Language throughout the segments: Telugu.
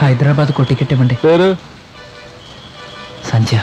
హైదరాబాద్ కో టికెట్ ఇవ్వండి. పేరు సంధ్య.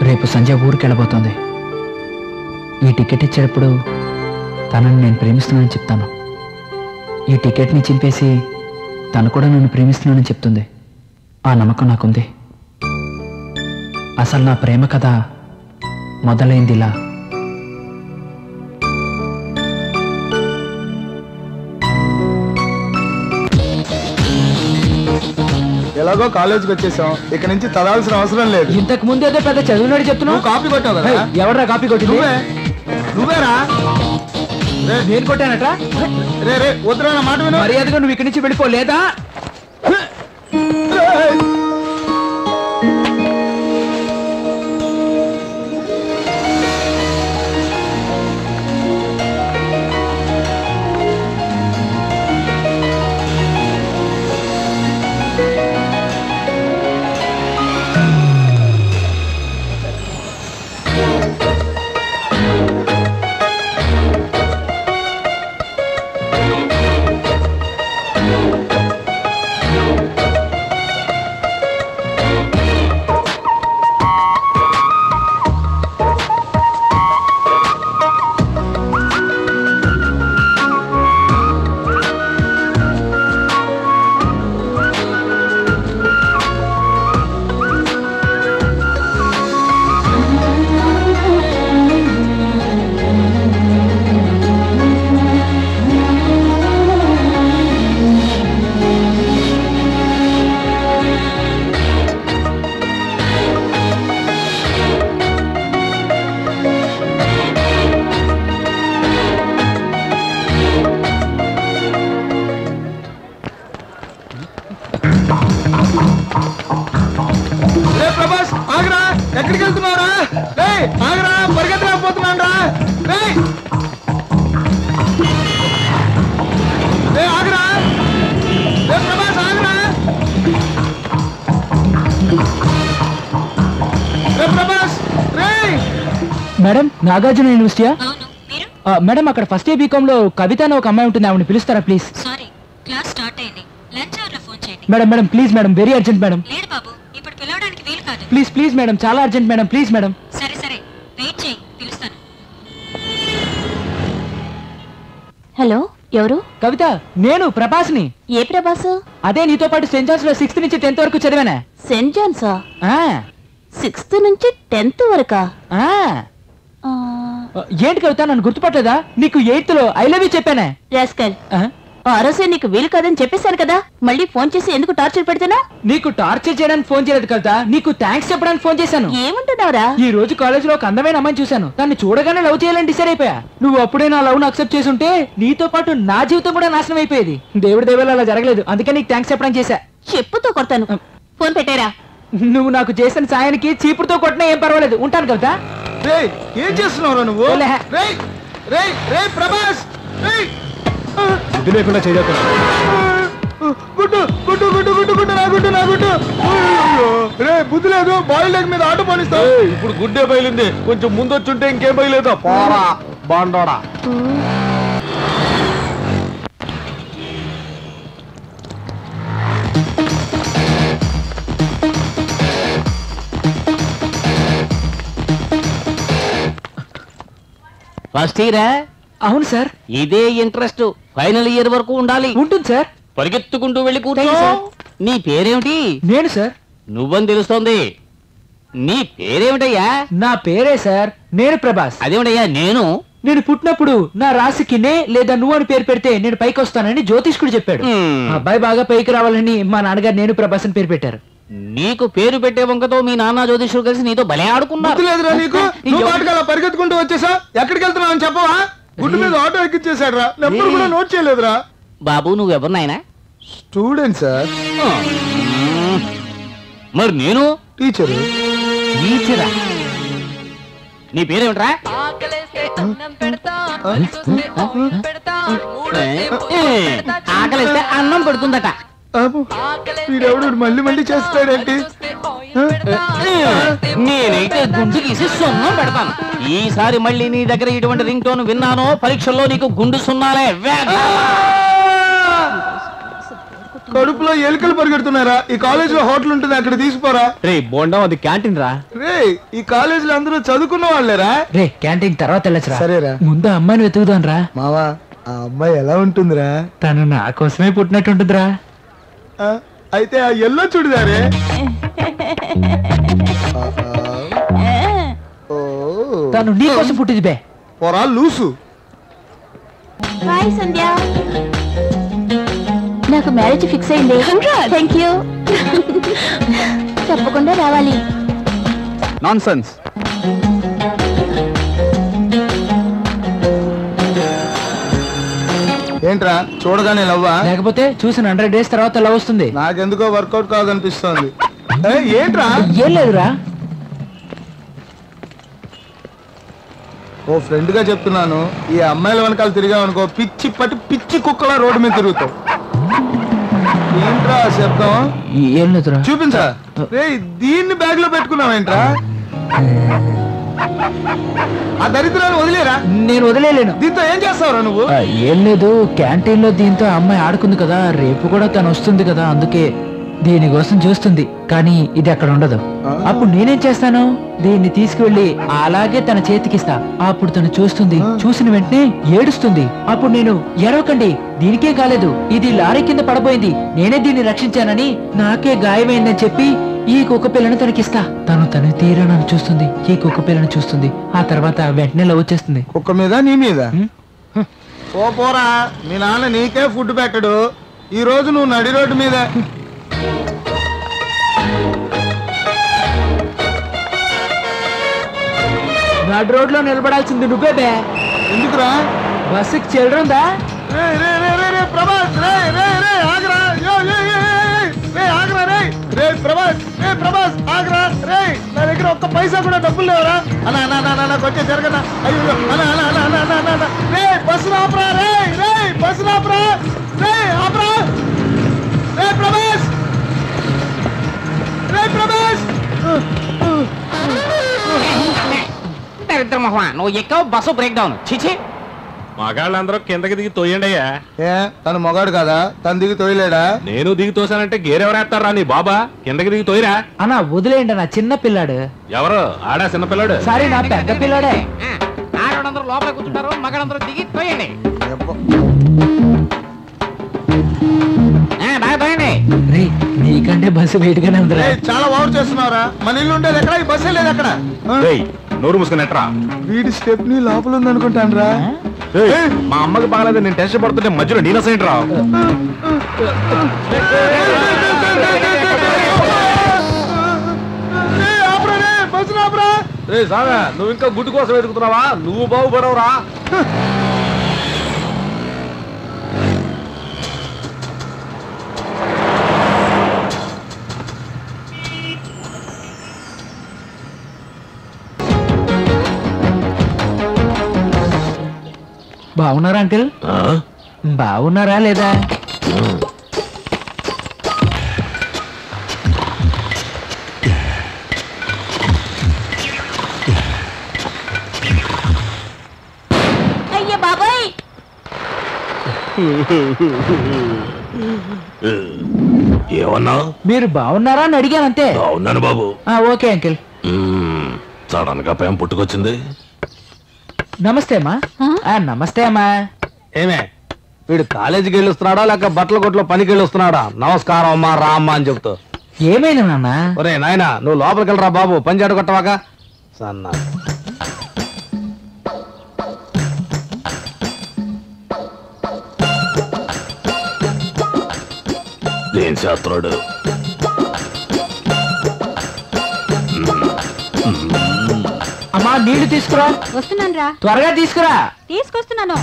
రేపు సంధ్య ఊరికి వెళ్ళబోతోంది. ఈ టికెట్ ఇచ్చేటప్పుడు తనని నేను ప్రేమిస్తున్నానని చెప్తాను. ఈ టికెట్ని చింపేసి తను కూడా నన్ను ప్రేమిస్తున్నానని చెప్తుంది. ఆ నమ్మకం నాకుంది. అసలు నా ప్రేమ కథ మొదలైంది ఇలా. ఎలాగో కాలేజీకి వచ్చేసాం, ఇక నుంచి చదవాల్సిన అవసరం లేదు. ఇంతకు ముందు ఏదో పెద్ద చదువునాడు చెప్తున్నావు. కాపీ కొట్టావు కదా? ఎవరా కాపీ కొట్టింది? నువ్వేరా? నేను కొట్టానట. రే రే వద్దురా, నా మాట విను. మర్యాదగా నువ్వు ఇక్కడి నుంచి వెళ్ళిపోలేదా? ఎక్కడికి వెళ్తున్నావురా? ఆగరా, పరిగెత్తలేకపోతున్నాను రా. ఆగరా, ప్రభాస్ ఆగరా. ప్రభాస్ మేడం, నాగార్జున యూనివర్సిటీయా? మేడం, అక్కడ ఫస్ట్ ఇయర్ బీకామ్ లో కవిత అని ఒక అమ్మాయి ఉంటుంది, ఆవిడని పిలుస్తారా ప్లీజ్? సారీ, క్లాస్ స్టార్ట్ అయింది. లంచ్ అవర్ లో ఫోన్ చేయండి. Madam madam please madam, very urgent madam. లేదు బాబు, ఇప్పుడు పిలవడానికి వీలు కాదు. ప్లీజ్ ప్లీజ్ మేడం, చాలా అర్జెంట్ మేడం, ప్లీజ్ మేడం. సరే సరే, వెయిట్ చేయి, పిలుస్తాను. హలో, ఎవరు? కవిత, నేను ప్రభాస్ని. ఏ ప్రభాస్? అదే నీతో పాటు సెయింట్ జాన్స్ లో 6th నుంచి 10th వరకు చదివానా. సెయింట్ జాన్సా? 6th నుంచి 10th వరకా? ఏంటి కవిత, నన్ను గుర్తుపట్టలేదా? నీకు 8th లో ఐ లవ్ యూ చెప్పానే. రాస్కల్, ఆ రోజే నీకు వీలు కాదని చెప్పేశాను కదా, మళ్ళీ ఫోన్ చేసి ఎందుకు టార్చర్ పెడుతున్నా? నీకు టార్చర్ చేయడానికి ఫోన్ చేయలేదు కవిత, నీకు థ్యాంక్స్ చెప్పడానికి ఫోన్ చేశాను. ఏమంటున్నావురా? ఈ రోజు కాలేజ్ లో ఒక అందమైన అమ్మాయిని చూశాను, దాన్ని చూడగానే లవ్ చేయాలని డిసైడ్ అయిపోయా. నువ్వు అప్పుడే నా లవ్ ను అక్సెప్ట్ చేసి ఉంటే నీతో పాటు నా జీవితం కూడా నాశనం అయిపోయేది. దేవుడి దేవాల అలా జరగలేదు, అందుకే నీకు థ్యాంక్స్ చెప్పడానికి చేశా. చెప్పుతో కొడతాను, ఫోన్ పెట్టారా? నువ్వు నాకు చేసిన సాయానికి చీపురుతో కొట్టినా ఏం పర్వాలేదు, ఉంటాను కవిత. ఏం చేస్తున్నావురా నువ్వు? ప్రభాస్, బుద్ధి లేకుండా చేయకు. బుద్ధి లేదు, బాయిల్ మీద ఆటో పనిస్తావు. ఇప్పుడు గుడ్డే బయలుంది, కొంచెం ముందొచ్చుంటే ఇంకేం బయలేదు. పోరా బాండోడా. ఫస్ట్ ఇయరా? అవును సార్. ఇదే ఇంట్రెస్ట్ ఫైనల్ ఇయర్ వరకు ఉండాలి. ఉంటుంది సార్. పరిగెత్తుకుంటూ వెళ్ళి కూర్చో. నీ పేరేమిటి? నేను సార్. నువ్వని తెలుస్తోంది. నీ పేరేమిటయ్యా? నా పేరే సార్, నేను ప్రభాస్. అదేమిటయ్యా నేను పుట్టినప్పుడు నా రాశికి నే లేదా నువ్వు అని పేరు పెడితే నేను పైకి వస్తానని జ్యోతిష్కుడు చెప్పాడు. అబ్బాయి బాగా పైకి రావాలని మా నాన్నగారు నేను ప్రభాస్ అని పేరు పెట్టారు. నీకు పేరు పెట్టే వంకతో మీ నాన్న జ్యోతిష్కుడు కలిసి నీతో భలే ఆడుకున్నారు. లేదురా నీకు, నువ్వు అలా పరిగెత్తుకుంటూ వచ్చేసా. ఎక్కడికి వెళ్తున్నావు అని చెప్పవా? గుడ్డు మీద ఆటో ఎక్కిచ్చేసాడు రా. నెంబర్ కూడా నోట్ చేయలేదురా. బాబు నువ్వెవరు నాయనా? Student sir. మరి నేను టీచరు. టీచరా? నీ పేరేమిట్రా? ఆకలిస్తే అన్నం పెడుతుందట. వీడెవడు మళ్ళీ మళ్ళీ చేస్తాడేంటి? నేనైతే గుండు గీసి సున్నం పెడతాను. ఈసారి మళ్ళీ నీ దగ్గర ఇటువంటి రింగ్ టోన్ విన్నానో పరీక్షల్లో నీకు గుండు సున్నాలే. కడుపులో ఎలుకలు పరిగెడుతున్నారా? ఈ కాలేజ్ లో హోటల్ ఉంటుంది, అక్కడ తీసుకుపోరా. రే బోండం, అది క్యాంటీన్ రా. రే ఈ కాలేజ్ లో అందరూ చదువుకున్న వాళ్ళేరా. రే క్యాంటీన్ తర్వాత వెళ్ళొచ్చురా. సరేరా. ముందు అమ్మాయిని వెతుకుదాం రా. మావా ఆ అమ్మాయి ఎలా ఉంటుందిరా? తను నా కోసమే పుట్టినట్టుంటుందిరా. అయితే ఆ ఎల్లో చూడదారే. తను నీ కోసం పుట్టింది బే. పొరా లూసు. హాయ్ సంధ్య, నాకు మ్యారేజ్ ఫిక్స్ అయింది. Thank you. తప్పకుండా రావాలి. నాన్సెన్స్. ఏంట్రా చూడగానే లవ్వా? లేకపోతే చూసిన 100 days తర్వాత లవ్ వస్తుంది. నాకెందుకో వర్కౌట్ కాదనిపిస్తోంది. ఏంట్రా? ఏం లేదురా. ఓ ఫ్రెండ్ గా చెప్తున్నాను, ఈ అమ్మాయిల వెనకాల తిరిగామనుకో పిచ్చి పట్టి పిచ్చి కుక్కలా రోడ్డు మీద తిరుగుతావు. ఏంట్రా శబ్దం? ఏం లేదురా. చూపించా. దీన్ని బ్యాగ్ లో పెట్టుకున్నావేంట్రా? ఆ దరిద్రాన్ని వదిలేరా? నేను వదిలేను. దీంతో ఏం చేస్తావురా నువ్వు? ఏం లేదు, క్యాంటీన్ లో దీంతో అమ్మాయి ఆడుకుంది కదా, రేపు కూడా తను వస్తుంది కదా, అందుకే దీనికోసం చూస్తుంది. కానీ ఇది అక్కడ ఉండదు. అప్పుడు నేనేం చేస్తాను, దీన్ని తీసుకువెళ్ళి అలాగే తన చేతికిస్తా. అప్పుడు తను చూస్తుంది, చూసిన వెంటనే ఏడుస్తుంది. అప్పుడు నేను ఎరవకండి, దీనికే కాలేదు, ఇది లారీ కింద పడబోయింది, నేనే దీన్ని రక్షించానని, నాకే గాయమైందని చెప్పి ఈ కుక్క పిల్లను తనకిస్తా. తను తీరా నన్ను చూస్తుంది, ఈ కుక్క పిల్లను చూస్తుంది. ఆ తర్వాత వెంటనే లవ్ వచ్చేస్తుంది. కుక్క మీద నీ మీద? ఓ పోరా, మీ నాన్న నీకే ఫుడ్ పెట్టడు, ఈ రోజు నువ్వు నడి రోడ్డు మీద. నడి రోడ్ లో నిలబడాల్సింది నువ్వే బే. ఎందుకురా? బస్సుకి చిల్లరుందా? ప్రభాస్ ఆగరా. ఆగరా రే ప్రభాస్. ప్రభాస్ ఆగరా రే. నా దగ్గర ఒక్క పైసా కూడా డబ్బులు లేవరా? అలా కొంచెం జరగనా? అయ్యో అలా రే బస్సు ఆపరా. రే బస్సు ఆపరా. ఆపరా రే ప్రభాస్. ప్రభాస్ నువ్వు ఎక్కువ బస్సు బ్రేక్ డౌన్. చిచి, మగాళ్ళందరూ కిందకి దిగి తోయండి అయ్యా. తను మొగాడు కదా, తను దిగి తోయలేడా? నేను దిగి తోసానంటే గేరెవరేస్తారా నీ బాబా? కిందకి దిగి తోయిరా. అన్నా వదిలేయండి, నా చిన్న పిల్లాడు. ఎవరు ఆడా చిన్నపిల్లాడు? సారీ, నా పెద్ద పిల్లాడే. ఆడవాళ్ళందరూ లోపల కూర్చుంటారు, మగాళ్ళందరూ దిగి తోయండి. బాగా తోయండి. రే నీకంటే బస్సు వెయిట్ గానే ఉందిరా. చాలా ఓవర్ చేస్తున్నావురా. మన ఇల్లు ఉండేది ఎక్కడ? ఈ బస్సే లేదు అక్కడ. నోరు మూసుకున్నట్రా. వీడి స్టెప్ నీ లోపల ఉంది అనుకుంటాను రా. మా అమ్మకి బాగలేదు, నేను టెన్షన్ పడుతుంటే మధ్యలో నేను అసలు రా. సాగా నువ్వు ఇంకా గుడ్డు కోసం వెతుకుతున్నావా? నువ్వు బాగుపడవురా. బాగున్నారా అంకిల్? బాగున్నారా లేదా? అయ్యా బాబాయ్, ఏమన్నా? మీరు బాగున్నారా అని అడిగాను అంతే. బాగున్నాను బాబు. Okay uncle. సడన్ గా పేం పుట్టుకొచ్చింది. నమస్తే అమ్మా. నమస్తే అమ్మా. ఏమే వీడు కాలేజీకి వెళ్ళి వస్తున్నాడా లేక బట్టల కొట్లో పనికి వెళ్ళి వస్తున్నాడా? నమస్కారం అమ్మా రా అమ్మా అని చెప్తూ. ఏమైనా నాన్న? ఒరే నాయనా నువ్వు లోపలికి వెళ్ళరా బాబు, పని చేయడం కొట్టవాక సన్నా. ఏం చేస్తున్నాడు? అమ్మా నీళ్లు తీసుకురా. వస్తున్నాను రా. త్వరగా తీసుకురా. తీసుకొస్తున్నాను.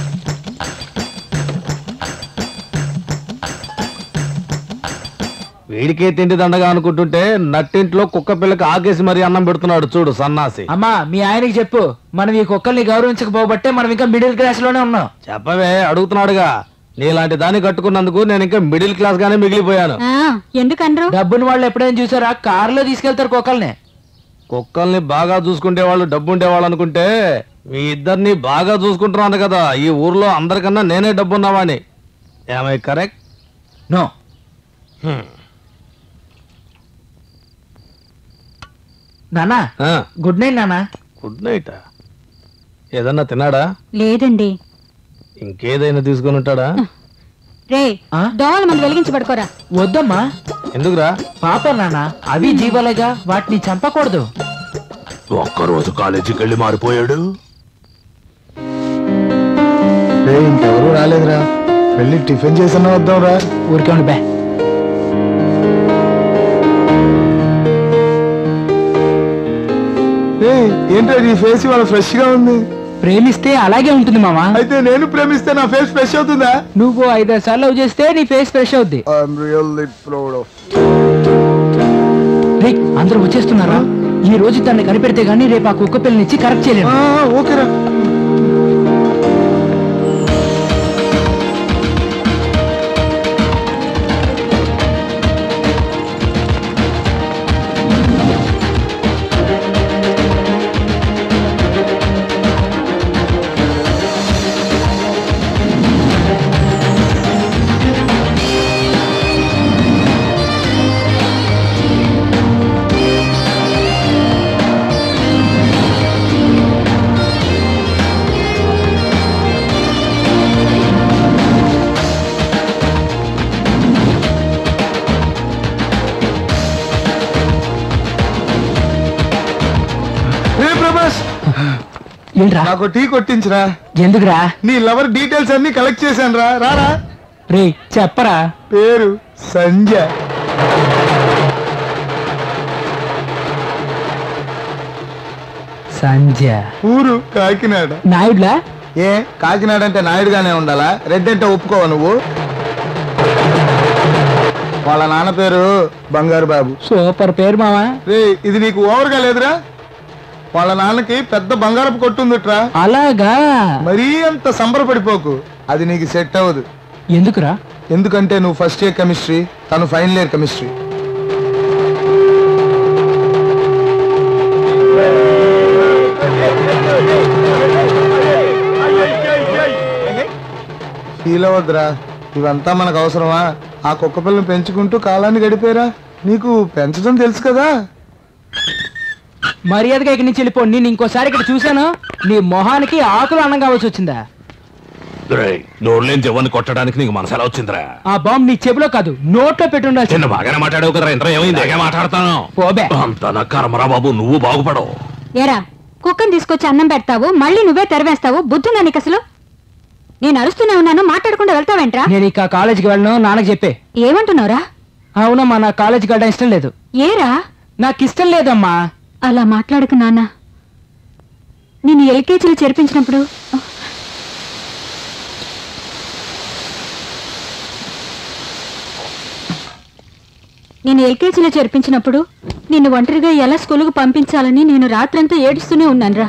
వీడికే తిండి దండగా అనుకుంటుంటే నట్టింట్లో కుక్క పిల్లకి ఆగేసి మరి అన్నం పెడుతున్నాడు చూడు సన్నాసి. అమ్మా మీ ఆయనకి చెప్పు, మనం ఈ కుక్కల్ని గౌరవించకపోబట్టే మనం ఇంకా మిడిల్ క్లాస్ లోనే ఉన్నాం. చెప్పవే, అడుగుతున్నాడుగా. నీలాంటి దాన్ని కట్టుకున్నందుకు నేను ఇంకా మిడిల్ క్లాస్ గానే మిగిలిపోయాను. ఎందుకనరు? డబ్బుని వాళ్ళు ఎప్పుడైనా చూసారా? కారులో తీసుకెళ్తారు కుక్కల్ని. కుక్కల్ని బాగా చూసుకుంటే వాళ్ళు డబ్బు ఉండేవాళ్ళు అనుకుంటే మీ ఇద్దరిని బాగా చూసుకుంటున్నాను కదా. ఈ ఊర్లో అందరికన్నా నేనే డబ్బున్నవాణ్ణి. ఏమై కరెక్ట్? నో. నానా గుడ్ నైట్. నానా గుడ్ నైట్. ఏదన్నా తిన్నాడా? లేదండి. ఇంకేదైనా తీసుకుని ఉంటాడా? రే దోమల మంది వెలిగించి పడుకోరా. వద్దమ్మా. ఎందుకురా? పాప నానా, అవి జీవాలేగా, వాటిని చంపకూడదు. ఒక్కరోజు కాలేజీకి వెళ్ళి మారిపోయాడు. ఇంకెవరు రాలేదురా, వెళ్ళి టిఫిన్ చేసిన వద్దాంరా. ఊరికే ఉండి బే. ఏంటో నీ ఫేస్ ఇవాళ ఫ్రెష్ గా ఉంది. ప్రేమిస్తే అలాగే ఉంటుంది మామా. అయితే నేను ప్రేమిస్తే నా ఫేస్ ఫ్రెష్ అవుతుందా? నువ్వు 5 సార్లు లవ్ చేస్తే నీ ఫేస్ ఫ్రెష్ అవుద్ది. అందరూ వచ్చేస్తున్నారా? ఈ రోజు తనని కనిపెడితే గానీ రేపు ఆ కుక్క పిల్లనిచ్చి కరెక్ట్ చేయలేము. ఓకేరా. ఏంట్రా? నాకు టీ కొట్టించరా. ఎందుకురా? నీ లవర్ డీటెయిల్స్ అన్ని కలెక్ట్ చేశాను రా. రారా. రే చెప్పరా. పేరు సంజ. సంజ. ఊరు కాకినాడ. నాయుడులా? ఏ కాకినాడ అంటే నాయుడుగానే ఉండాలా? రెడ్ అంటే ఒప్పుకోవా నువ్వు? వాళ్ళ నాన్న పేరు బంగారు బాబు. సూపర్ పేరు మావా. రే ఇది నీకు ఓవర్గా లేదురా? వాళ్ళ నాన్నకి పెద్ద బంగారపు కొట్టుందిట్రా. అలాగా? మరీ అంత సంబరపడిపోకు, అది నీకు సెట్ అవ్వదు. ఎందుకురా? ఎందుకంటే నువ్వు ఫస్ట్ ఇయర్ కెమిస్ట్రీ, తను ఫైనల్ ఇయర్ కెమిస్ట్రీ. ఫీల్ అవ్వద్దురా, ఇవంతా మనకు అవసరమా? ఆ కుక్క పిల్లని పెంచుకుంటూ కాలాన్ని గడిపేరా. నీకు పెంచడం తెలుసు కదా. మర్యాదగా ఇక్కడి నుంచి వెళ్ళిపో. నేను ఇంకోసారి ఇక్కడ చూశాను, నీ మొహానికి ఆకులు అన్నం కావాల్సి వచ్చిందా? నోరులేని జవాన్ని కొట్టడానికి నీకు మనసు ఎలా వచ్చిందిరా? ఆ బాంబు నీ చెవిలో కాదు నోట్లో పెట్టుండాలి. చిన్న బాగానే మాట్లాడావు కదరా. ఇంత ఏమైంది? ఏగా మాట్లాడతాను. పోబే. అంత నా కర్మరా బాబు, నువ్వు బాగుపడవు. ఏరా కుక్కని తీసుకొచ్చి అన్నం పెడతావు, మళ్ళీ నువ్వే తెరవేస్తావు. బుద్ధుందా నీకు అసలు? నేను అరుస్తూనే ఉన్నాను, మాట్లాడకుండా వెళ్తావేంట్రా? నేను ఇక కాలేజీకి వెళ్ళను, నాన్నకి చెప్పే. ఏమంటున్నావురా? అవునమ్మా, నా కాలేజీకి వెళ్ళడం ఇష్టం లేదు. ఏరా? నాకు ఇష్టం లేదమ్మా. అలా మాట్లాడకు నాన్న. నేను ఎల్కేజీలో చేర్పించినప్పుడు నిన్ను ఒంటరిగా ఎలా స్కూలుకు పంపించాలని నేను రాత్రంతా ఏడుస్తూనే ఉన్నానురా.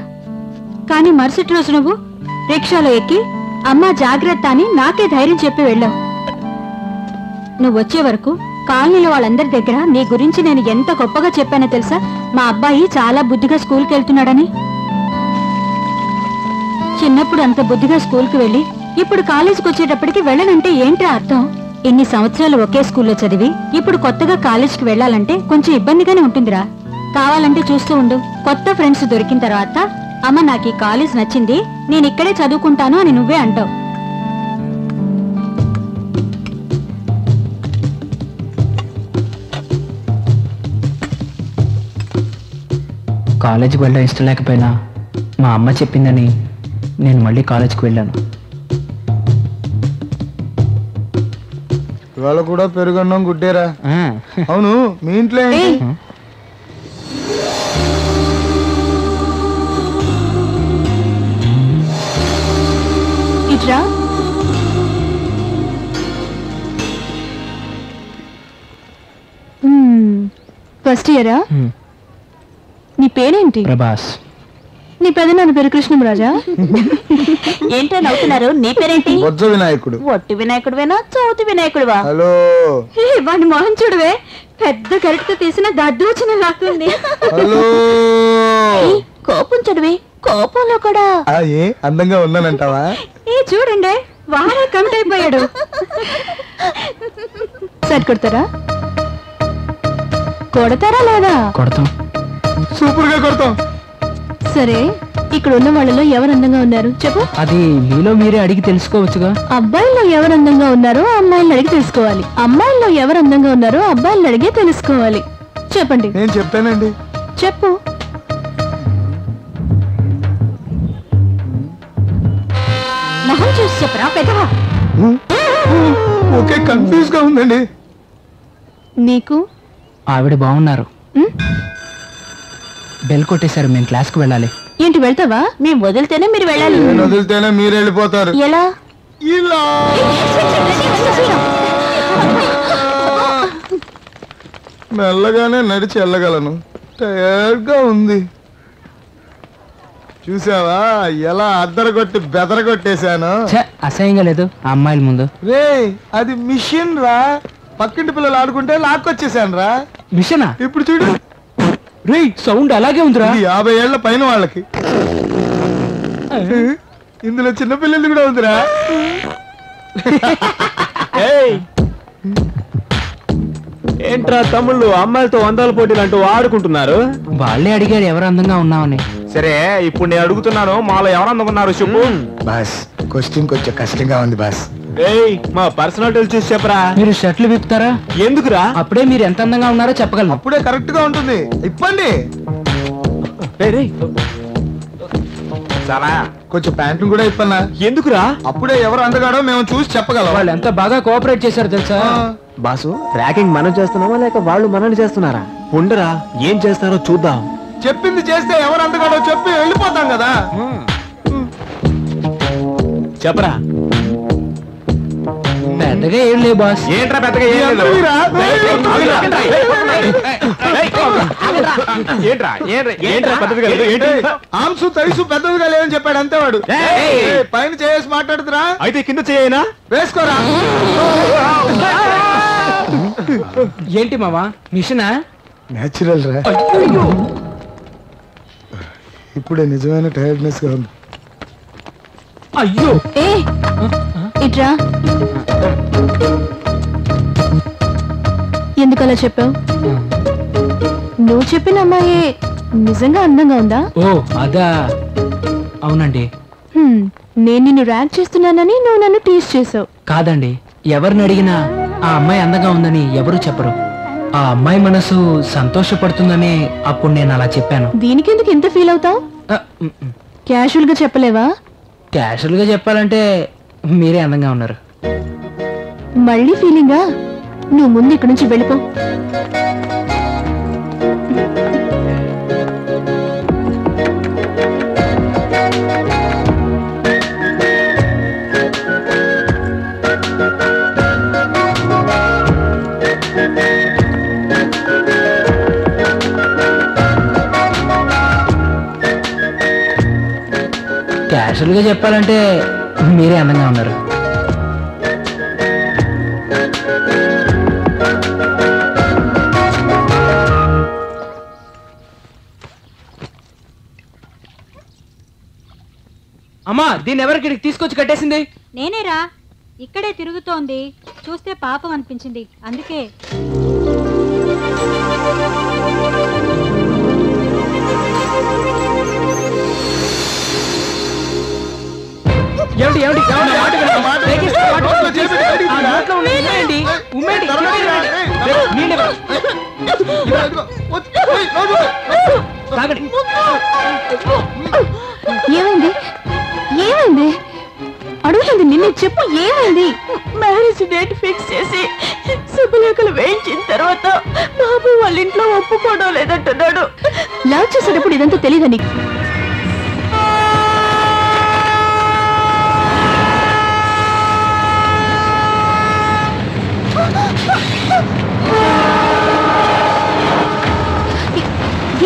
కానీ మరుసటి రోజు నువ్వు రిక్షాలో ఎక్కి అమ్మా జాగ్రత్త అని నాకే ధైర్యం చెప్పి వెళ్ళావు. నువ్వు వచ్చే వరకు కాలనీలో వాళ్ళందరి దగ్గర నీ గురించి నేను ఎంత గొప్పగా చెప్పానో తెలుసా? మా అబ్బాయి చాలా బుద్ధిగా స్కూల్కి వెళ్తున్నాడని. చిన్నప్పుడు అంత బుద్ధిగా స్కూల్కి వెళ్ళి ఇప్పుడు కాలేజీకి వచ్చేటప్పటికి వెళ్ళనంటే ఏంట్రా అర్థం? ఇన్ని సంవత్సరాలు ఒకే స్కూల్లో చదివి ఇప్పుడు కొత్తగా కాలేజీకి వెళ్ళాలంటే కొంచెం ఇబ్బందిగానే ఉంటుందిరా. కావాలంటే చూస్తూ ఉండు, కొత్త ఫ్రెండ్స్ దొరికిన తర్వాత అమ్మ నాకు ఈ కాలేజ్ నచ్చింది, నేను ఇక్కడే చదువుకుంటాను అని నువ్వే అంటావు. కాలేజీకి వెళ్ళడం ఇష్టం లేకపోయినా మా అమ్మ చెప్పిందని నేను మళ్ళీ కాలేజీకి వెళ్ళాను. ఇవాళ కూడా పెరుగన్నం గుడ్డేరా? అవును, మీ ఇంట్లో ఏంటి? ఇట్రా. ఫస్ట్ ఇయరా? నీ పేరేంటి? ప్రభాస్. నీ పెదనాన్న పేరు కృష్ణంరాజా? ఏంటో నవ్వుతున్నారు. నీ పేరేంటి? బొజ్జ వినాయకుడు. ఒట్టి వినాయకుడువేనా చౌతి వినాయకుడువా? హలో, వాడి మొహం చూడవే, పెద్ద కరెక్ట్ తీసిన దద్దోచన లాక్కుంది. హలో. కోపం చూడవే, కోపంలో కూడా ఏ అందంగా ఉన్నానంటావా? ఏ చూడండి, వాడే కమిట్ అయిపోయాడు. సరి కొడతారా? కొడతారా లేదా? కొడతాం. సూపర్ గా కొడతాం. సరే, ఇక్కడ ఉన్న వాళ్ళలో ఎవరు అందంగా ఉన్నారు చెప్పు. అది మీలో మీరే అడిగి తెలుసుకోవచ్చుగా. అబ్బాయిల్లో ఎవరు అందంగా ఉన్నారో అమ్మాయిలను అడిగి తెలుసుకోవాలి. అమ్మాయిల్లో ఎవరు అందంగా ఉన్నారో అబ్బాయిలను అడిగే తెలుసుకోవాలి. చెప్పండి. నేను చెప్తానండి. చెప్పు. మొహం చూసి చెప్పరా పెద్దవా? ఓకే, కన్ఫ్యూజ్ గా ఉందండి. నీకు? ఆవిడ బాగున్నారు. బెల్ కొట్టేశారు, మేము క్లాస్కి వెళ్ళాలి. ఏంటి వెళ్తావా? మేము వదిలితేనే మీరు వెళ్ళాలి. నేను వదిలితేనే మీరు వెళ్ళిపోతారు. ఎలా? ఇలా మెల్లగానే నడిచి వెళ్ళగలను. టైర్డ్ గా ఉంది. చూసావా ఎలా అద్దరగొట్టి బెదరగొట్టేశాను? అసహ్యంగా లేదు ఆ అమ్మాయిల ముందు. రే, అది మిషన్ రా. పక్కింటి పిల్లలు ఆడుకుంటే లాక్కొచ్చేసాను రా. మిషనా? ఇప్పుడు చూడు, రే సౌండ్ అలాగే ఉందిరా. ఇది 50 ఏళ్ల పైన వాళ్ళకి. ఇందులో చిన్న పిల్లలు కూడా ఉందిరా. ఏంట్రా తమ్ముళ్ళు అమ్మాయిలతో వందల పోటీలు అంటూ ఆడుకుంటున్నారు? వాళ్ళే అడిగారు ఎవరు అందంగా ఉన్నామని. సరే, ఇప్పుడు నేను అడుగుతున్నాను, మాలో ఎవరు అందంగా ఉన్నారు చెప్పు. బాస్, క్వశ్చన్ కొంచెం కష్టంగా ఉంది బాస్. మా పర్సనాలిటీలు చూసి చెప్పరా. మీరు షర్ట్లు విప్పుతారా? ఎందుకురా? అప్పుడే మీరు ఎంత అందంగా ఉన్నారో చెప్పగలను. అప్పుడే కరెక్ట్ గా ఉంటుంది. ఇప్పండి. చాలా కొంచెం ప్యాంట్లు కూడా ఇప్పన్నా. ఎందుకురా? అప్పుడే ఎవరు అందగాడో మేము చూసి చెప్పగలం. వాళ్ళు ఎంత బాగా కోఆపరేట్ చేశారు తెలుసా? బాసు, ర్యాకింగ్ మనం చేస్తున్నామా లేక వాళ్ళు మనల్ని చేస్తున్నారా? ఉండరా, ఏం చేస్తారో చూద్దాం. చెప్పింది చేస్తే ఎవరు అందగాడో చెప్పి వెళ్ళిపోతాం కదా. చెప్పరా. పెద్దగా ఏం లేవు బాస్. ఏంట్రా పెద్దగా ఏం లేదు? ఏంట్రా పెద్దగా లేదు? ఏంటి ఆంసు తైసు పెద్దదిగా లేదని చెప్పాడు అంతే వాడు. పైన చేసి మాట్లాడుతురా. అయితే కింద చేయనా? వేసుకోరా. ఏంటి మావా, మిషనా? నేచురల్ రా. ఇప్పుడే నిజమైన టైర్డ్నెస్ గా ఉంది. అయ్యో, ఏ ఇట్రా. ఎందుకలా చెప్పావు? నువ్వు చెప్పిన అమ్మాయి నిజంగా అందంగా ఉందా? ఓ అదా. అవునండి. నేను నిన్ను ర్యాంక్ చేస్తున్నానని నువ్వు నన్ను టీజ్ చేసావు. కాదండి, ఎవరిని అడిగినా ఆ అమ్మాయి అందంగా ఉందని ఎవరు చెప్పరు. ఆ అమ్మాయి మనసు సంతోషపడుతుందని అప్పుడు నేను అలా చెప్పాను. దీనికి ఎందుకు ఇంత ఫీల్ అవుతావు? క్యాషువల్ గా చెప్పలేవా? క్యాషువల్ గా చెప్పాలంటే మీరే అందంగా ఉన్నారు. మళ్ళీ ఫీలింగా? నువ్వు ముందు ఇక్కడి నుంచి వెళ్ళిపో. క్యాషువల్ గా చెప్పాలంటే మీరే అందంగా ఉన్నారు. అమ్మా, దీన్ని ఎవరికి తీసుకొచ్చి కట్టేసింది? నేనేరా. ఇక్కడే తిరుగుతోంది, చూస్తే పాపం అనిపించింది, అందుకే. ఆగండి. ఏమైంది ఏమైంది అడుగుతుంది నిన్ను, చెప్పు ఏమైంది? మ్యారేజ్ డేట్ ఫిక్స్ చేసి శుభలేఖలు వేయించిన తర్వాత బాబు వాళ్ళ ఇంట్లో ఒప్పుకోవడం లేదంటున్నాడు. లవ్ చేసేటప్పుడు ఇదంతా తెలియదా నీకు?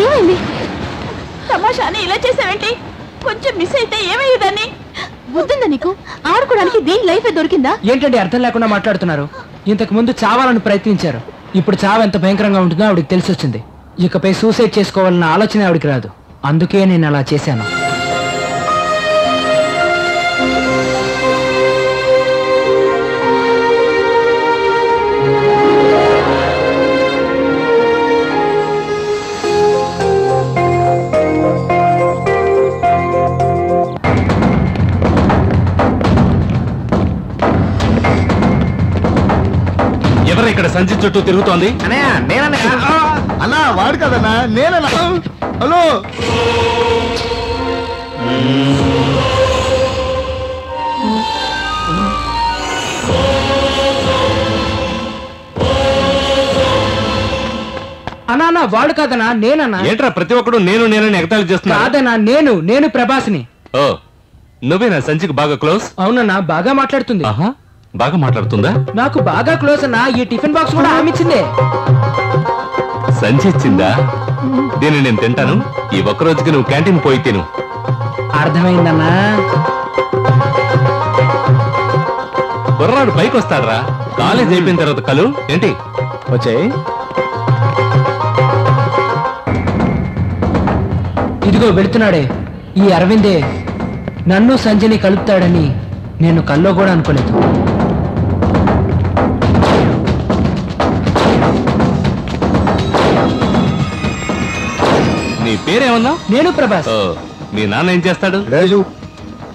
ఏమైంది? తమాషాని ఇలా చేసావేంటి? కొంచెం మిస్ అయితే ఏమయ్యేదాన్ని? బుద్ధిందా నీకు? ఆడుకోవడానికి దీని లైఫ్ దొరికిందా? ఏంటంటే అర్థం లేకుండా మాట్లాడుతున్నారు? ఇంతకు ముందు చావాలని ప్రయత్నించారు. ఇప్పుడు చావు ఎంత భయంకరంగా ఉంటుందో ఆవిడకి తెలిసి వచ్చింది. ఇకపై సూసైడ్ చేసుకోవాలన్న ఆలోచన ఆవిడకి రాదు. అందుకే నేను అలా చేశాను. ఎవరు ఇక్కడ సంచి చుట్టూ తిరుగుతోంది? అన్నా వాడు కదన్నా, నేనన్నా. హలో అన్నా వాడు కాదనా, నేనన్నా. ఏంట్రా ప్రతి ఒక్కడు నేనని ఎగతాళి చేస్తున్నా? కాదనా, నేను ప్రభాస్ని. ఓ నువ్వేనా సంచికి బాగా క్లోజ్? అవునన్నా, బాగా మాట్లాడుతుంది. ఆహా, బాగా మాట్లాడుతుందా? నాకు బాగా క్లోజ్ అన్నా. ఈ టిఫిన్ బాక్స్ కూడా ఆమె ఇచ్చిందే. సంచి ఇచ్చిందా? దీన్ని నేను తింటాను. ఈ ఒక్క రోజుకి నువ్వు క్యాంటీన్ పోయి తిను. అర్థమైందన్నా. కుర్రాడు పైకి వస్తాడరా. కాలేజ్ అయిపోయిన తర్వాత కలు ఏంటి వచ్చాయి. ఇదిగో వెళుతున్నాడే ఈ అరవిందే నన్ను సంజని కలుపుతాడని నేను కల్లో కూడా అనుకోలేదు. నీ పేరేమన్నా? నేను ప్రభాస్. ఓ, మీ నాన్న ఏం చేస్తాడు? రాజు.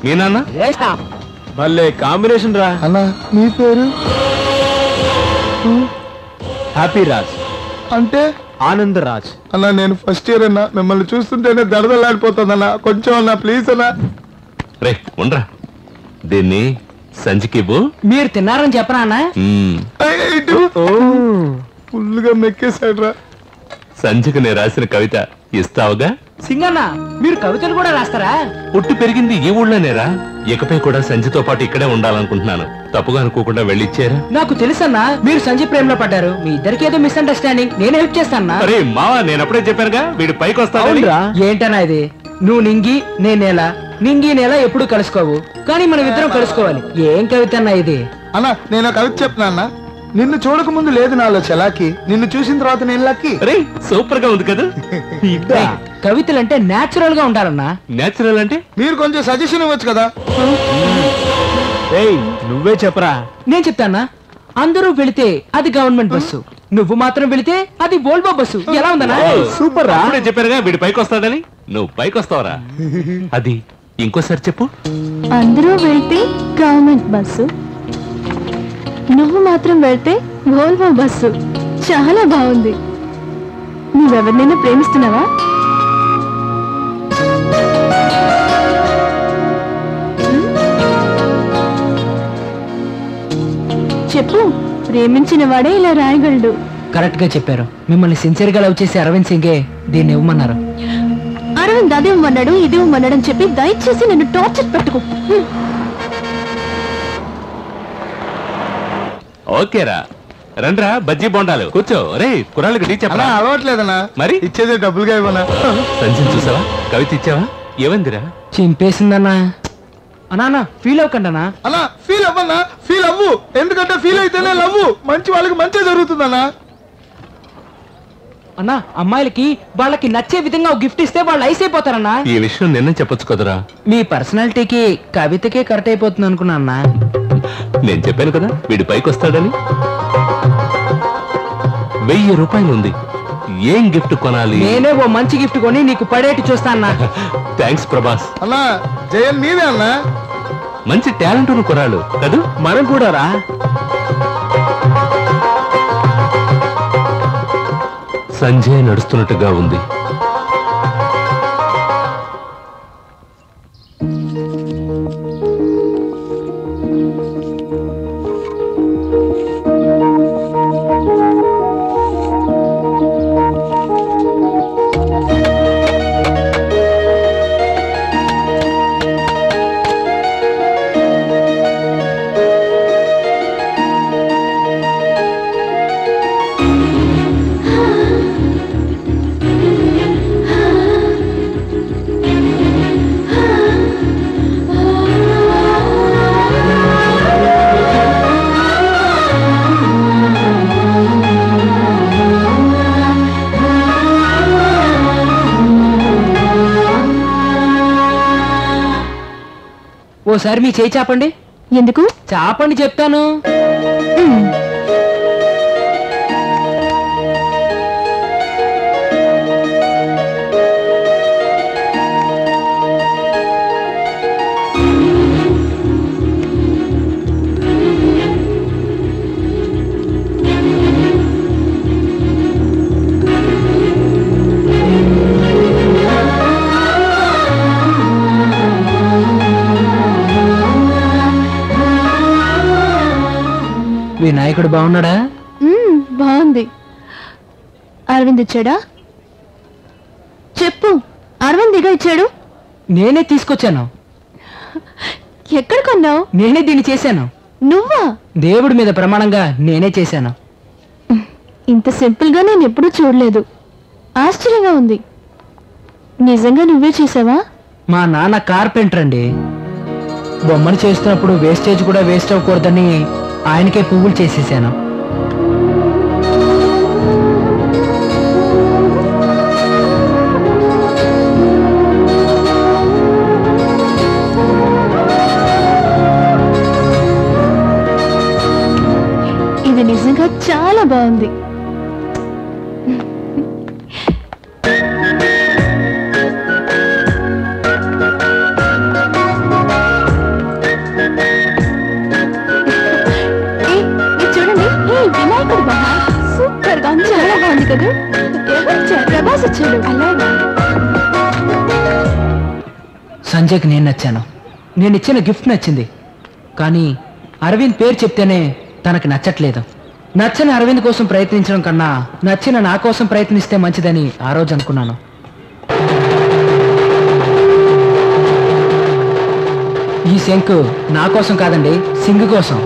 మీ నాన్న భలే కాంబినేషన్ రా. అన్నా నీ పేరు? హ్యాపీ రాజ్ అంటే ఆనంద్ రాజ్. అన్నా నేను ఫస్ట్ ఇయర్ అన్నా, మిమ్మల్ని చూస్తుంటేనే దడదలాడిపోతుందన్నా. కొంచెం అన్నా ప్లీజ్ అన్నా. రే ఉండరా, దీన్ని సంచికి ఇవ్వు. మీరు తిన్నారని చెప్పనా అన్న? ఫుల్ గా మెక్కేశాడు రా. సంచికి నేను రాసిన కవిత ఇస్తావుగా? సింగన్న మీరు కవితలు కూడా రాస్తారా? పుట్టి పెరిగింది ఈ ఊళ్ళోనేరా. ఇకపై కూడా సంచితో పాటు ఇక్కడే ఉండాలనుకుంటున్నాను. తప్పుగా అనుకోకుండా వెళ్ళిచ్చారా? నాకు తెలుసన్నా మీరు సంజయ్ ప్రేమలో పడ్డారు. మీ ఇద్దరికి ఏదో మిస్అండర్స్టాండింగ్. నేను హెల్ప్ చేస్తానా? అరే మావా, నేను అప్పుడే చెప్పానుగా వీడు పైకి వస్తాడు. ఏంటన్నా ఇది? నువ్వు నింగి నేను నేల, నింగి నేల ఎప్పుడు కలుసుకోవు, కానీ మనం ఇద్దరం కలుసుకోవాలి. ఏం కవిత అన్నా ఇది? అన్నా నేను కవిత చెప్తున్నా అన్న. నిన్ను చూడక ముందు లేదు నాలో చలాకి, నిన్ను చూసిన తర్వాత నేను లక్కీ. అరే సూపర్ గా ఉంది కదా. కవితలంటే నేచురల్ గా ఉండాలన్నా. నేచురల్ అంటే? మీరు కొంచెం సజెషన్ ఇవ్వచ్చు కదా. నువ్వే చెప్పరా. నేను చెప్తానా? అందరూ వెళితే అది గవర్నమెంట్ బస్సు, నువ్వు మాత్రం వెళితే అది వోల్వో బస్సు. ఎలా ఉందన్నా? సూపర్ రా. అప్పుడే చెప్పారుగా వీడు పైకి వస్తాడని. నువ్వు పైకి వస్తావరా? అది ఇంకోసారి చెప్పు. అందరూ వెళ్తే గవర్నమెంట్ బస్సు, నువ్వు మాత్రం వెళ్తే వోల్వో బస్సు. చాలా బాగుంది. నువ్వెవరినైనా ప్రేమిస్తున్నావా? చెప్పు. ప్రేమించిన వాడే ఇలా రాయగలడు. కరెక్ట్ గా చెప్పారు. మిమ్మల్ని సిన్సియర్ గా లవ్ చేసి అరవింద్ సింగే దీన్ని ఇవ్వమన్నారు. అరవింద్ అదే ఇవ్వమన్నాడు ఇది ఇవ్వమన్నాడు అని చెప్పి దయచేసి నన్ను టార్చర్ పెట్టుకో. ఓకేరా, రండ్రా బజ్జీ బొండాలు కూర్చో. రే కుర్రాళ్ళకి టీ అలా చెప్పరా? అలవాట్లేదన్నా. మరి ఇచ్చేది డబ్బులుగా ఇవ్వనా? సంచిని చూసావా? కవిత ఇచ్చావా? ఏమందిరా? చింపేసిందన్నా. అన్నా ఫీల్ అవ్వకండి అన్నా. అన్నా ఫీల్ అవ్వన్నా, ఫీల్ అవ్వు. ఎందుకంటే ఫీల్ అయితేనే లవ్వు. మంచి వాళ్ళకి మంచి జరుగుతుందన్నా. అన్నా అమ్మాయిలకి వాళ్ళకి నచ్చే విధంగా ఒక గిఫ్ట్ ఇస్తే వాళ్ళు ఐస్ అయిపోతారన్నా. ఈ విషయం నిన్న చెప్పొచ్చు కదరా. మీ పర్సనాలిటీకి కవితకే కరెక్ట్ అయిపోతుంది అనుకున్నా అన్నా. నేను చెప్పాను కదా వీడు పైకి వస్తాడని. 1000 రూపాయలు ఉంది. ఏం గిఫ్ట్ కొనాలి? నేనే ఓ మంచి గిఫ్ట్ కొని నీకు పడేటి చూస్తా అన్నా. థ్యాంక్స్ ప్రభాస్. అన్నా జయన్ నీదే అన్నా. మంచి టాలెంట్ ఉన్న కుర్రాడు కదూ. మనం కూడా రా. సంజయ్ నడుస్తున్నట్టుగా ఉంది. ఓసారి మీ చేయి చాపండి. ఎందుకు? చాపండి చెప్తాను. వినాయకుడు బాగున్నాడా? బాగుంది. అరవింద్ ఇచ్చాడా? చెప్పు. అరవింద్ ఇగా ఇచ్చాడు. నేనే తీసుకొచ్చాను. ఎక్కడ కొన్నావు? నేనే దీన్ని చేశాను. నువ్వా? దేవుడి మీద ప్రమాణంగా నేనే చేశాను. ఇంత సింపుల్ గా నేను ఎప్పుడూ చూడలేదు. ఆశ్చర్యంగా ఉంది. నిజంగా నువ్వే చేసావా? మా నాన్న కార్పెంటర్ అండి. బొమ్మను చేస్తున్నప్పుడు వేస్టేజ్ కూడా వేస్ట్ అవ్వకూడదని ఆయనకే పువ్వులు చేసేసాను. ఇది నిజంగా చాలా బాగుంది. చూడండి, వినాయకుడు బాగా సూపర్ గా చాలా బాగుంది కదా. ప్రభాస్ వచ్చాడు. అలాగా సంజయ్కి నేను నచ్చాను. నేను ఇచ్చిన గిఫ్ట్ నచ్చింది. కానీ అరవింద్ పేరు చెప్తేనే తనకు నచ్చట్లేదు. నచ్చని అరవింద్ కోసం ప్రయత్నించడం కన్నా నచ్చిన నా కోసం ప్రయత్నిస్తే మంచిదని ఆ రోజు అనుకున్నాను. ఈ శంకు నా కోసం కాదండి, సింగ్ కోసం.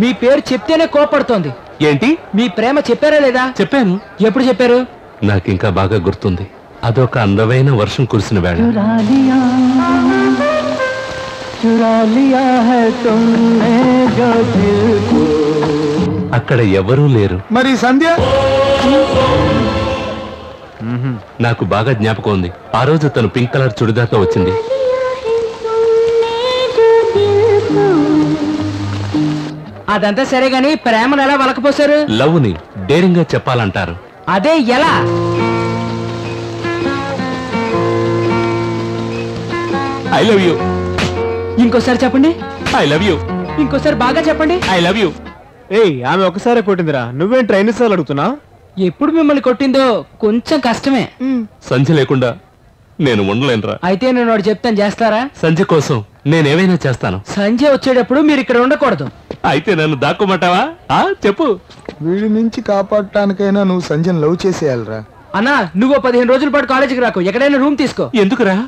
మీ పేరు చెప్తేనే కోపడుతోంది. ఏంటి? మీ ప్రేమ చెప్పారా లేదా? చెప్పాను. ఎప్పుడు చెప్పారు? నాకింకా బాగా గుర్తుంది. అదొక అందమైన వర్షం కురిసిన వేళ. అక్కడ ఎవరూ లేరు. మరి సంధ్య? నాకు బాగా జ్ఞాపకం ఉంది. ఆ రోజు తను పింక్ కలర్ చుడిదార్తో వచ్చింది. అదంతా సరే గాని ప్రేమను ఎలా వలకపోసారు? లవ్ ని డేరింగ్ గా చెప్పాలంటారు. అదే ఎలా? I love you. ఇంకోసారి చెప్పండి. I love you. ఇంకోసారి బాగా చెప్పండి. I love you. ఏయ్, ఆమె ఒకసారి కొట్టిందిరా, నువ్వేం ట్రైన్ సార్లు అడుగుతున్నా? ఎప్పుడు మిమ్మల్ని కొట్టిందో కొంచెం కష్టమే. సంధ్య లేకుండా నేను ఉండలేనురా. అయితే నేను వాడు చెప్తాను, చేస్తారా? సంధ్య కోసం నేనేమైనా చేస్తాను. సంజయ్ వచ్చేటప్పుడు మీరు ఇక్కడ ఉండకూడదు. అయితే నన్ను దాక్కోమంటావా? చెప్పు. వీడి నుంచి కాపాడటానికైనా నువ్వు సంజయ్ లవ్ చేసేయాలరా. అన్నా, నువ్వు 15 రోజుల పాటు కాలేజీకి రాకు, ఎక్కడైనా రూమ్ తీసుకో. ఎందుకురా?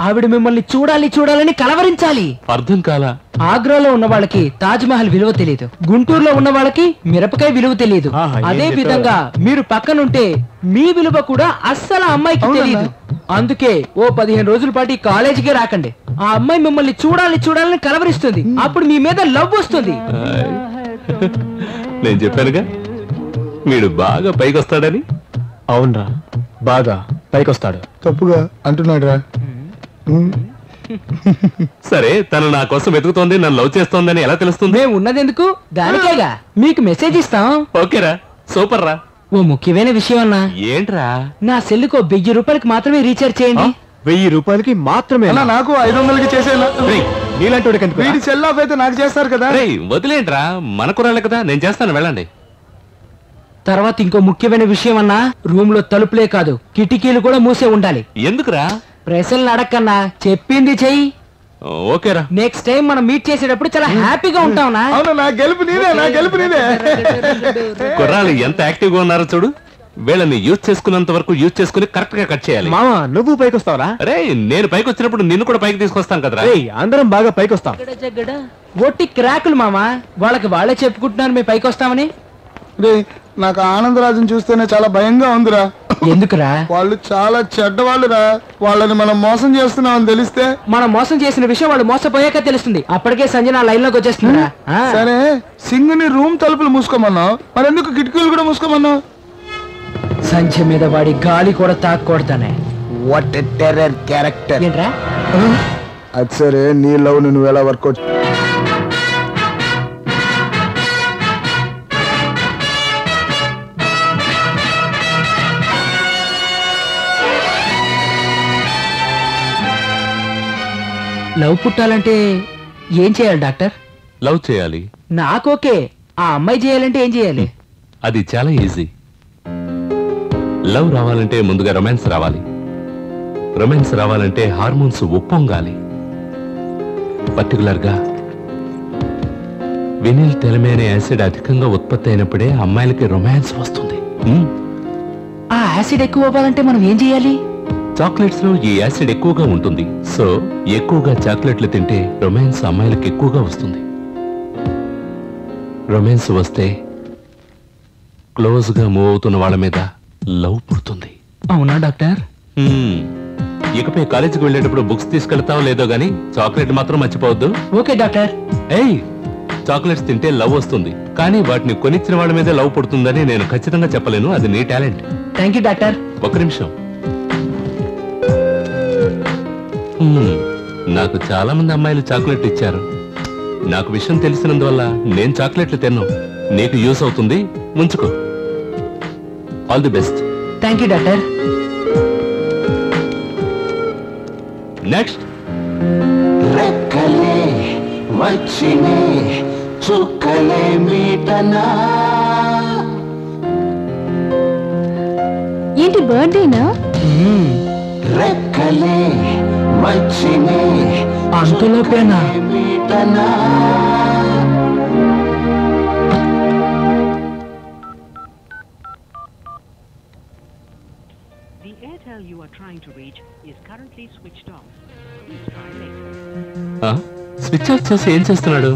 ఆవిడ మిమ్మల్ని చూడాలని కలవరించాలి. అర్థం కాలా. ఆగ్రాలో ఉన్న వాళ్ళకి తాజ్ మహల్ విలువ తెలియదు, గుంటూరులో ఉన్న వాళ్ళకి మిరపకాయ విలువ తెలియదు. అదే విధంగా మీరు పక్కనుంటే మీ విలువ కూడా అస్సలు అమ్మాయికి తెలియదు. అందుకే ఓ 15 రోజుల పాటు కాలేజీకి రాకండి. ఆ అమ్మాయి మిమ్మల్ని చూడాలని కలవరిస్తుంది. అప్పుడు మీ మీద లవ్ వస్తుంది. నేను చెప్పానుగా వీడు బాగా పైకి వస్తాడని. అవునరా, బాగా పైకొస్తాడు. తప్పుగా అంటున్నాడు రా. సరే, తను నా కోసం వెతుకుతోంది, నన్ను లవ్ చేస్తోందని ఎలా తెలుస్తుంది? మేము ఉన్నదెందుకు? దానికేగా. మీకు మెసేజ్ ఇస్తాం. ఓకేరా, సూపర్ రా. ఓ ముఖ్యమైన విషయం అన్నా. ఏంట్రా? నా సెల్లుకు 1000 రూపాయలకి మాత్రమే రీఛార్జ్ చేయండి. 1000 రూపాయలకి మాత్రమే? నాకు 500కి చేసేలా. నీలాంటి వాడికి ఎందుకు? వీడి సెల్ ఆఫ్ అయితే నాకు చేస్తారు కదా. వదిలేంట్రా, మన కురాలే కదా, నేను చేస్తాను, వెళ్ళండి. తర్వాత ఇంకో ముఖ్యమైన విషయం అన్నా, రూమ్ లో తలుపులే కాదు కిటికీలు కూడా మూసే ఉండాలి. ఎందుకురా? ప్రశ్నలు అడక్కన్నా, చెప్పింది చెయ్యి. ఓకేరా. నెక్స్ట్ టైం మనం మీట్ చేసేటప్పుడు చాలా హ్యాపీగా ఉంటావునా? అవును, నా గెలుపు నీదే. కుర్రాళ్ళు ఎంత యాక్టివ్ గా ఉన్నారో చూడు. వీళ్ళని యూజ్ చేసుకున్నంత వరకు యూజ్ చేసుకుని కరెక్ట్ గా కట్ చేయాలి. మామ, నువ్వు పైకి వస్తావరా? అరే, నేను పైకి వచ్చినప్పుడు నిన్ను కూడా పైకి తీసుకొస్తాను కదరా. అందరం బాగా పైకి వస్తాం. ఒట్టి క్రాకులు మామా, వాళ్ళకి వాళ్ళే చెప్పుకుంటున్నారు మేము పైకి వస్తామని. నాకు ఆనందరాజుని చూస్తేనే చాలా భయంగా ఉందిరా. ఎందుకురా? వాళ్ళు చాలా చెడ్డవాళ్ళురా. వాళ్ళని మనం మోసం చేస్తున్నామని తెలిస్తే. మనం మోసం చేసిన విషయం వాళ్ళు మోసపోయాక తెలుస్తుంది. అప్పటికే సంజన లైన్ లోకి వచ్చేస్తున్నారా? సరే, సింగుని రూమ్ తలుపులు మూసుకోమన్నావు, మరెందుకు కిటికీలు కూడా మూసుకోమన్నావు? సంధ్య మీద వాడి గాలి కూడా తాకూడదనే. What a terror character. ఏంట్రా అది సరే, నీ లవ్ నువ్వు ఎలా వర్కౌట్? లవ్ పుట్టాలంటే ఏం చేయాలి డాక్టర్? లవ్ చేయాలి. నాకోకే, ఆ అమ్మాయి చేయాలంటే ఏం చేయాలి? అది చాలా ఈజీ. లవ్ రావాలంటే ముందుగా రొమాన్స్ రావాలి. రొమాన్స్ రావాలంటే హార్మోన్స్ ఉప్పొంగాలి. పర్టికులర్గా వినిల్ తెలమేనే యాసిడ్ అధికంగా ఉత్పత్తి అయినప్పుడే అమ్మాయిలకి రొమాన్స్ వస్తుంది. ఆ యాసిడ్ ఎక్కువ అవ్వాలంటే మనం ఏం చేయాలి? చాక్లెట్స్ లో ఈ యాసిడ్ ఎక్కువగా ఉంటుంది. సో ఎక్కువగా చాక్లెట్లు తింటే రొమాన్స్ అమ్మాయిలకు ఎక్కువగా వస్తుంది. రొమాన్స్ వస్తే క్లోజ్ గా మూవ్ అవుతున్న వాళ్ళ మీద లవ్ పుడుతుంది. అవునా డాక్టర్? ఇకపై కాలేజీకి వెళ్ళేటప్పుడు బుక్స్ తీసుకెళ్తావో లేదో గానీ చాక్లెట్ మాత్రం మర్చిపోవద్దు. Okay doctor. ఏయ్, చాక్లెట్స్ తింటే లవ్ వస్తుంది, కానీ వాటిని కొనిచ్చిన వాళ్ళ మీదే లవ్ పుడుతుందని నేను ఖచ్చితంగా చెప్పలేను. అది నీ టాలెంట్. Thank you doctor. ఒక్క నిమిషం. నాకు చాలా మంది అమ్మాయిలు చాక్లెట్ ఇచ్చారు. నాకు విషయం తెలిసినందువల్ల నేను చాక్లెట్లు తిన్నాను. నీకు యూస్ అవుతుంది, ముంచుకో. All the best. Thank you doctor. Next. రెక్కలే వచ్చినే చుక్కలే మీటనా. ఏంటి బర్త్డేనా? రెక్కలే వచ్చినే అంతలోపేనా? మీటనా. The Airtel you are trying to reach is currently switched off. Please try later. Switch off చేసి ఏం చేస్తున్నాడు?